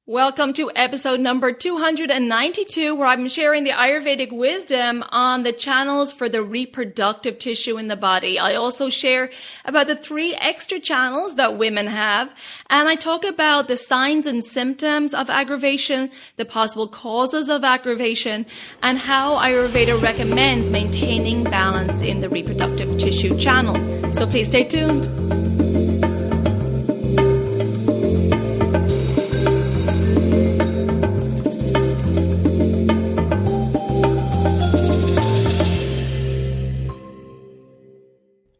Welcome to episode number 292, where I'm sharing the Ayurvedic wisdom on the channels for the reproductive tissue in the body. I also share about the 3 extra channels that women have, and I talk about the signs and symptoms of aggravation, the possible causes of aggravation, and how Ayurveda recommends maintaining balance in the reproductive tissue channel. So please stay tuned.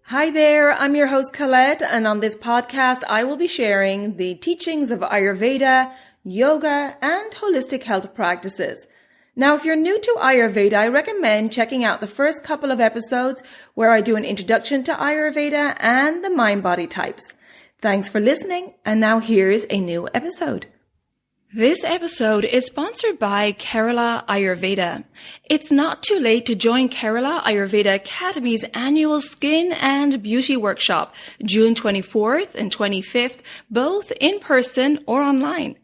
Hi there, I'm your host Colette, and on this podcast I will be sharing the teachings of Ayurveda, yoga, and holistic health practices. Now, if you're new to Ayurveda, I recommend checking out the first couple of episodes where I do an introduction to Ayurveda and the mind-body types. Thanks for listening, and now here's a new episode. This episode is sponsored by Kerala Ayurveda. It's not too late to join Kerala Ayurveda Academy's annual Skin and Beauty Workshop, June 24th and 25th, both in person or online.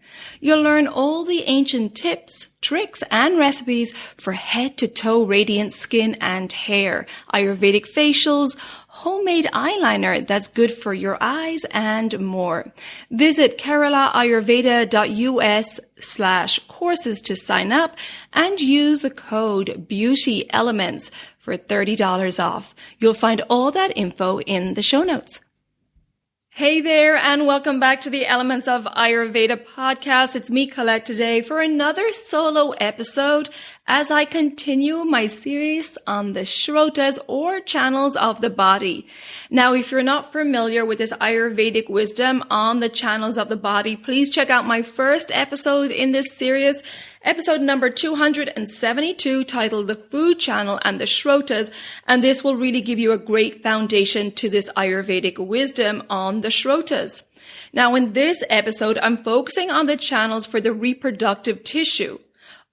You'll learn all the ancient tips, tricks, and recipes for head-to-toe radiant skin and hair, Ayurvedic facials, homemade eyeliner that's good for your eyes, and more. Visit keralaayurveda.us/courses to sign up and use the code BEAUTYELEMENTS for $30 off. You'll find all that info in the show notes. Hey there, and welcome back to the Elements of Ayurveda podcast. It's me, Colette, today for another solo episode as I continue my series on the Shrotas, or channels of the body. Now, if you're not familiar with this Ayurvedic wisdom on the channels of the body, please check out my first episode in this series, episode number 272, titled The Food Channel and the Shrotas, and this will really give you a great foundation to this Ayurvedic wisdom on the Shrotas. Now, in this episode, I'm focusing on the channels for the reproductive tissue.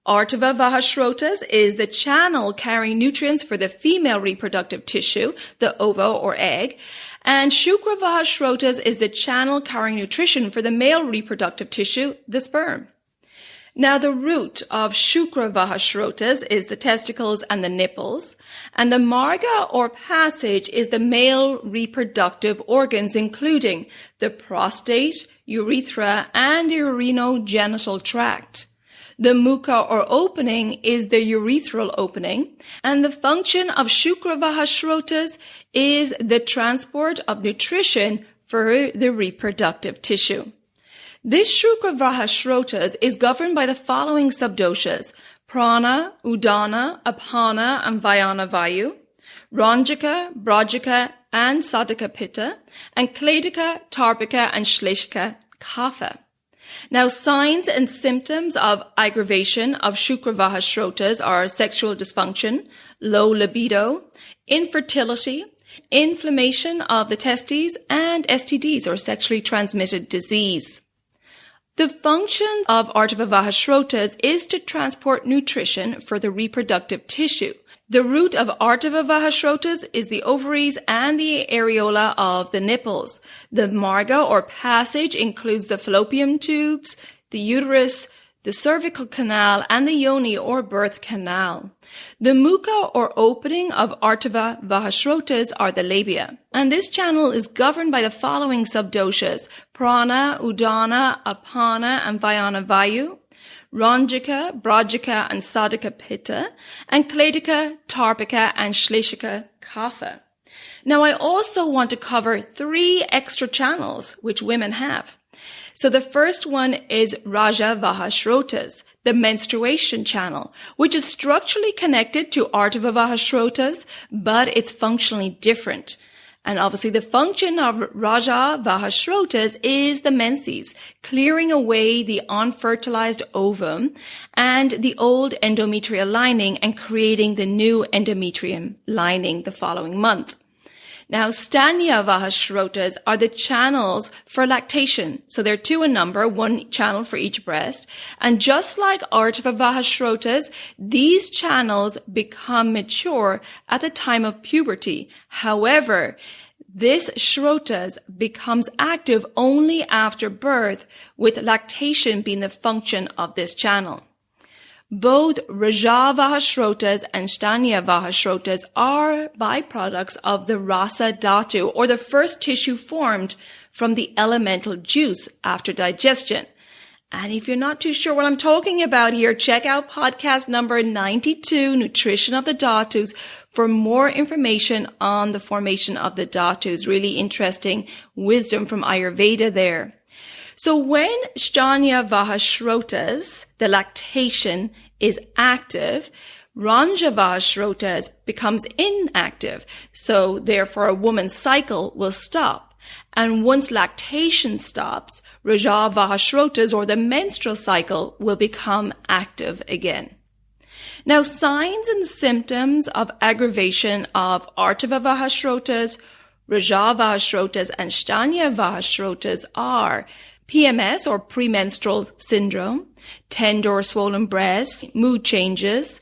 Artava Vaha Srotas is the channel carrying nutrients for the female reproductive tissue, the ova or egg, and Shukra Vaha Srotas is the channel carrying nutrition for the male reproductive tissue, the sperm. Now, the root of Shukra Vaha Srotas is the testicles and the nipples, and the marga or passage is the male reproductive organs, including the prostate, urethra, and the urinogenital tract. The mukha or opening is the urethral opening, and the function of Shukra Vaha Srotas is the transport of nutrition for the reproductive tissue. This Shukra Vaha Srotas is governed by the following subdoshas: prana, udana, apana, and vyana vayu, ranjaka, brajaka, and sadhaka pitta, and kledika, tarbika, and shleshika kapha. Now, signs and symptoms of aggravation of Shukra Vaha Srotas are sexual dysfunction, low libido, infertility, inflammation of the testes, and STDs, or sexually transmitted disease. The function of Artava Vaha Srotas is to transport nutrition for the reproductive tissue. The root of Artava Vaha Srotas is the ovaries and the areola of the nipples. The marga or passage includes the fallopian tubes, the uterus, the cervical canal, and the yoni or birth canal. The mukha or opening of Artava Vaha Srotas are the labia. And this channel is governed by the following subdoshas: prana, udana, apana, and vyana vayu, ranjaka, brajaka, and sadhaka pitta, and kledika, tarbika, and shleshika kapha. Now, I also want to cover 3 extra channels which women have. So the first one is Rajah Vaha Srotas, the menstruation channel, which is structurally connected to Artava Vaha Srotas, but it's functionally different. And obviously the function of Rajah Vaha Srotas is the menses, clearing away the unfertilized ovum and the old endometrial lining and creating the new endometrium lining the following month. Now, Stanya Vaha Srotas are the channels for lactation. So there are 2 in number, 1 channel for each breast. And just like Artava Vaha Srotas, these channels become mature at the time of puberty. However, This Srotas becomes active only after birth, with lactation being the function of this channel. Both Rajah Vaha Srotas and Stanya Vaha Srotas are byproducts of the rasa dhatu, or the first tissue formed from the elemental juice after digestion. And if you're not too sure what I'm talking about here, check out podcast number 92, Nutrition of the Dhatus, for more information on the formation of the dhatus. Really interesting wisdom from Ayurveda there. So when Stanya Vaha Srotas, the lactation, is active, Rajah Vaha Srotas becomes inactive. So therefore a woman's cycle will stop. And once lactation stops, Rajah Vaha Srotas, or the menstrual cycle, will become active again. Now, signs and symptoms of aggravation of Artava Vaha Srotas, Rajah Vaha Srotas, and Stanya Vaha Srotas are PMS, or premenstrual syndrome, tender or swollen breasts, mood changes,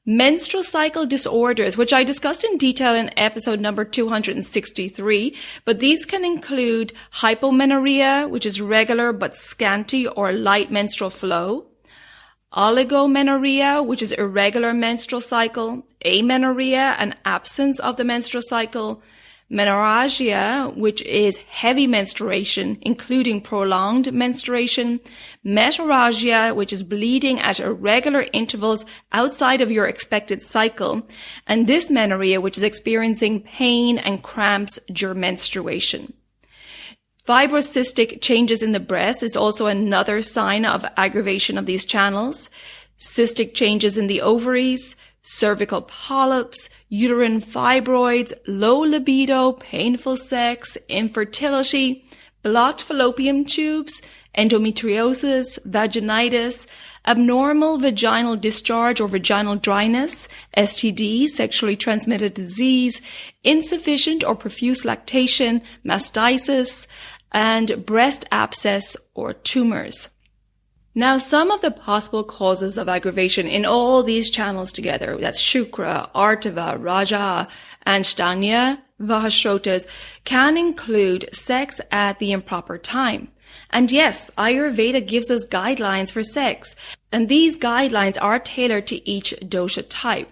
menstrual cycle disorders, which I discussed in detail in episode number 263, but these can include hypomenorrhea, which is regular but scanty or light menstrual flow, oligomenorrhea, which is irregular menstrual cycle, amenorrhea, an absence of the menstrual cycle, menorrhagia, which is heavy menstruation, including prolonged menstruation, metorrhagia, which is bleeding at irregular intervals outside of your expected cycle, and dysmenorrhea, which is experiencing pain and cramps during menstruation. Fibrocystic changes in the breast is also another sign of aggravation of these channels. Cystic changes in the ovaries, cervical polyps, uterine fibroids, low libido, painful sex, infertility, blocked fallopian tubes, endometriosis, vaginitis, abnormal vaginal discharge or vaginal dryness, STD, sexually transmitted disease, insufficient or profuse lactation, mastitis, and breast abscess or tumors. Now, some of the possible causes of aggravation in all these channels together, that's Shukra, Artava, Rajah, and Stanya Vaha Srotas, can include sex at the improper time. And yes, Ayurveda gives us guidelines for sex, and these guidelines are tailored to each dosha type.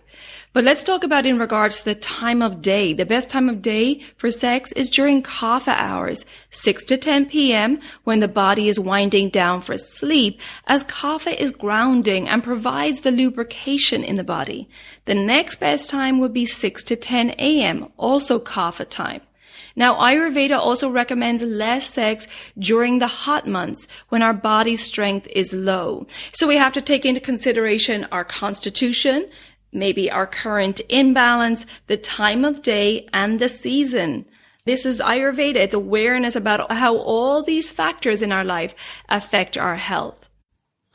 But let's talk about in regards to the time of day. The best time of day for sex is during kapha hours, 6 to 10 p.m., when the body is winding down for sleep, as kapha is grounding and provides the lubrication in the body. The next best time would be 6 to 10 a.m., also kapha time. Now, Ayurveda also recommends less sex during the hot months when our body's strength is low. So we have to take into consideration our constitution, maybe our current imbalance, the time of day, and the season. This is Ayurveda. It's awareness about how all these factors in our life affect our health.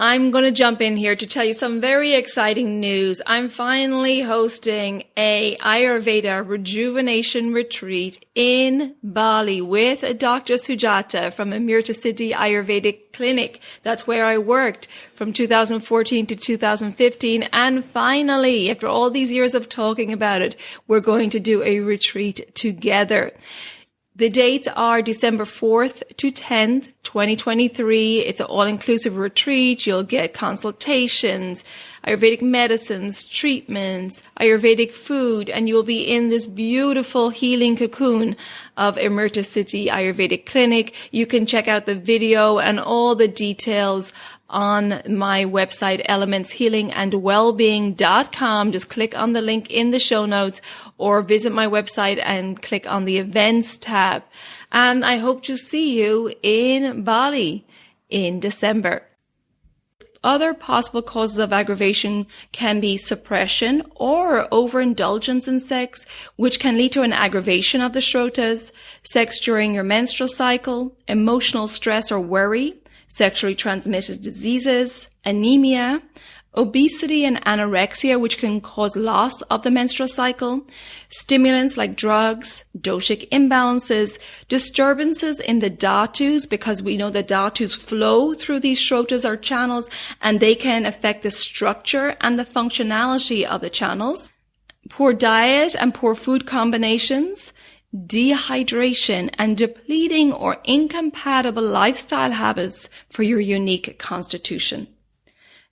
I'm going to jump in here to tell you some very exciting news. I'm finally hosting a Ayurveda rejuvenation retreat in Bali with Dr. Sujata from Infertility Ayurvedic Clinic. That's where I worked from 2014 to 2015. And finally, after all these years of talking about it, we're going to do a retreat together. The dates are December 4th to 10th, 2023. It's an all-inclusive retreat. You'll get consultations, Ayurvedic medicines, treatments, Ayurvedic food, and you'll be in this beautiful healing cocoon of Infertility Ayurvedic Clinic. You can check out the video and all the details on my website, elementshealingandwellbeing.com. Just click on the link in the show notes or visit my website and click on the events tab. And I hope to see you in Bali in December. Other possible causes of aggravation can be suppression or overindulgence in sex, which can lead to an aggravation of the Srotas, sex during your menstrual cycle, emotional stress or worry, sexually transmitted diseases, anemia, obesity and anorexia, which can cause loss of the menstrual cycle, stimulants like drugs, doshic imbalances, disturbances in the dhatus, because we know the dhatus flow through these srotas or channels, and they can affect the structure and the functionality of the channels, poor diet and poor food combinations, dehydration, and depleting or incompatible lifestyle habits for your unique constitution.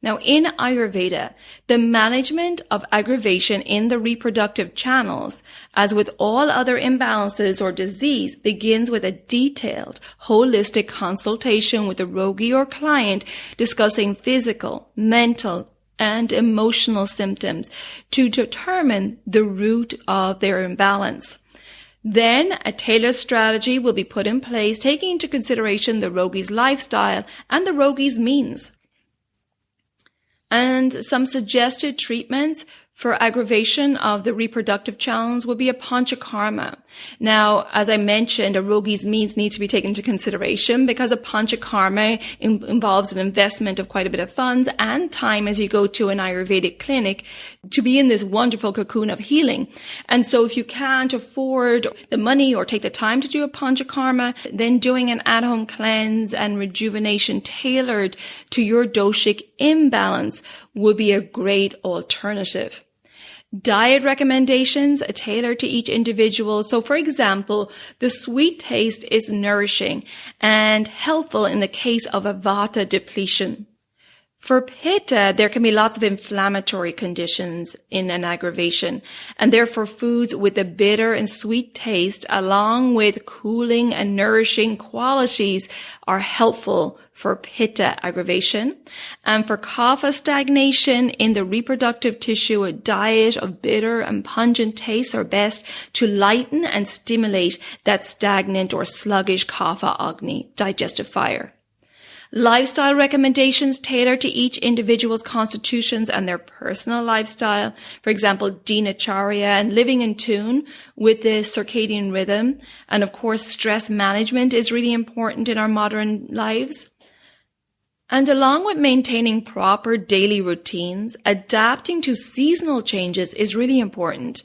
Now, in Ayurveda, the management of aggravation in the reproductive channels, as with all other imbalances or disease, begins with a detailed, holistic consultation with the rogi or client discussing physical, mental, and emotional symptoms to determine the root of their imbalance. Then a tailored strategy will be put in place, taking into consideration the rogi's lifestyle and the rogi's means. And some suggested treatments for aggravation of the reproductive challenge would be a panchakarma. Now, as I mentioned, a rogi's means need to be taken into consideration because a panchakarma involves an investment of quite a bit of funds and time as you go to an Ayurvedic clinic to be in this wonderful cocoon of healing. And so if you can't afford the money or take the time to do a panchakarma, then doing an at-home cleanse and rejuvenation tailored to your doshic imbalance would be a great alternative. Diet recommendations are tailored to each individual. So, for example, the sweet taste is nourishing and helpful in the case of a vata depletion. For pitta, there can be lots of inflammatory conditions in an aggravation, and therefore foods with a bitter and sweet taste along with cooling and nourishing qualities are helpful for pitta aggravation. And for kapha stagnation in the reproductive tissue, a diet of bitter and pungent tastes are best to lighten and stimulate that stagnant or sluggish kapha agni, digestive fire. Lifestyle recommendations tailored to each individual's constitutions and their personal lifestyle. For example, dinacharya and living in tune with the circadian rhythm. And of course, stress management is really important in our modern lives. And along with maintaining proper daily routines, adapting to seasonal changes is really important.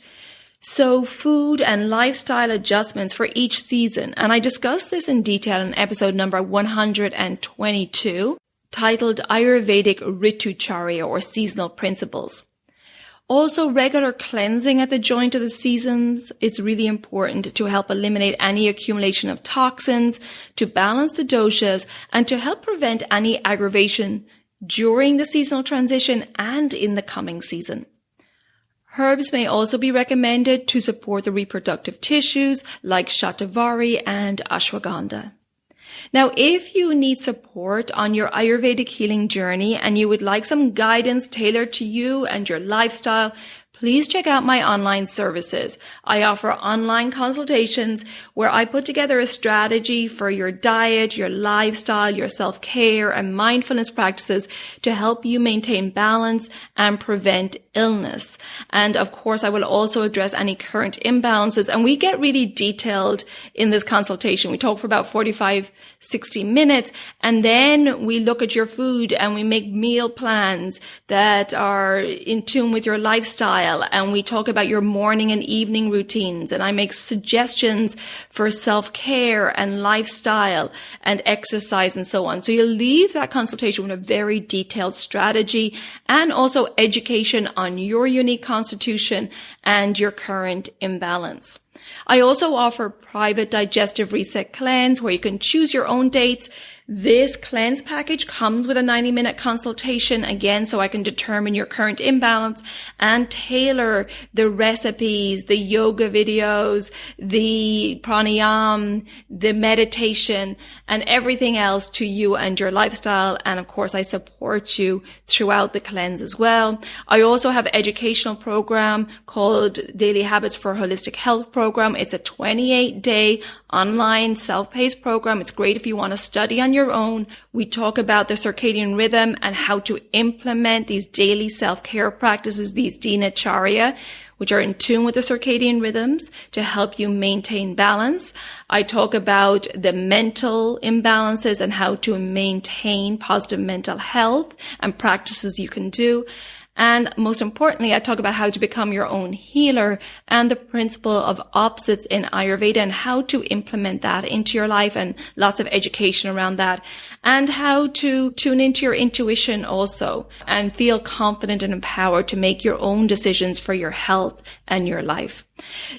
So food and lifestyle adjustments for each season. And I discussed this in detail in episode number 122, titled Ayurvedic Ritucharya or Seasonal Principles. Also, regular cleansing at the joint of the seasons is really important to help eliminate any accumulation of toxins, to balance the doshas, and to help prevent any aggravation during the seasonal transition and in the coming season. Herbs may also be recommended to support the reproductive tissues like shatavari and ashwagandha. Now, if you need support on your Ayurvedic healing journey and you would like some guidance tailored to you and your lifestyle, please check out my online services. I offer online consultations where I put together a strategy for your diet, your lifestyle, your self-care, and mindfulness practices to help you maintain balance and prevent illness. And of course, I will also address any current imbalances. And we get really detailed in this consultation. We talk for about 45, 60 minutes. And then we look at your food and we make meal plans that are in tune with your lifestyle. And we talk about your morning and evening routines. And I make suggestions for self-care and lifestyle and exercise and so on. So you'll leave that consultation with a very detailed strategy and also education on your unique constitution and your current imbalance. I also offer private digestive reset cleanse where you can choose your own dates. This cleanse package comes with a 90-minute consultation again, so I can determine your current imbalance and tailor the recipes, the yoga videos, the pranayam, the meditation, and everything else to you and your lifestyle. And of course, I support you throughout the cleanse as well. I also have an educational program called Daily Habits for Holistic Health program. It's a 28-day online self-paced program. It's great if you want to study on your own. We talk about the circadian rhythm and how to implement these daily self-care practices, these dinacharya, which are in tune with the circadian rhythms to help you maintain balance. I talk about the mental imbalances and how to maintain positive mental health and practices you can do. And most importantly, I talk about how to become your own healer and the principle of opposites in Ayurveda and how to implement that into your life, and lots of education around that, and how to tune into your intuition also and feel confident and empowered to make your own decisions for your health and your life.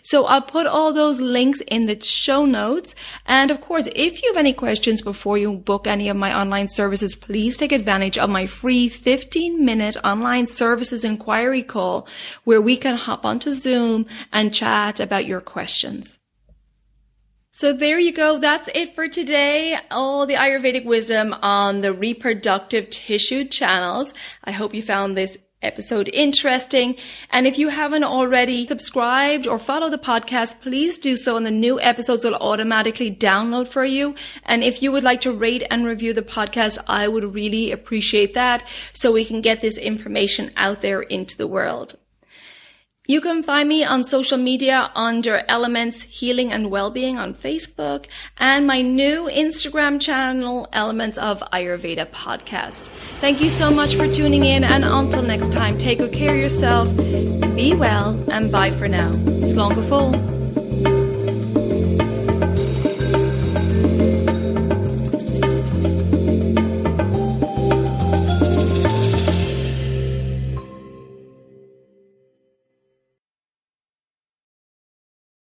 So I'll put all those links in the show notes. And of course, if you have any questions before you book any of my online services, please take advantage of my free 15-minute online services inquiry call where we can hop onto Zoom and chat about your questions. So there you go. That's it for today. All the Ayurvedic wisdom on the reproductive tissue channels. I hope you found this episode interesting. And if you haven't already subscribed or followed the podcast, please do so, and the new episodes will automatically download for you. And if you would like to rate and review the podcast, I would really appreciate that so we can get this information out there into the world. You can find me on social media under Elements Healing and Wellbeing on Facebook and my new Instagram channel, Elements of Ayurveda Podcast. Thank you so much for tuning in, and until next time, take good care of yourself, be well, and bye for now. Slán go fóill.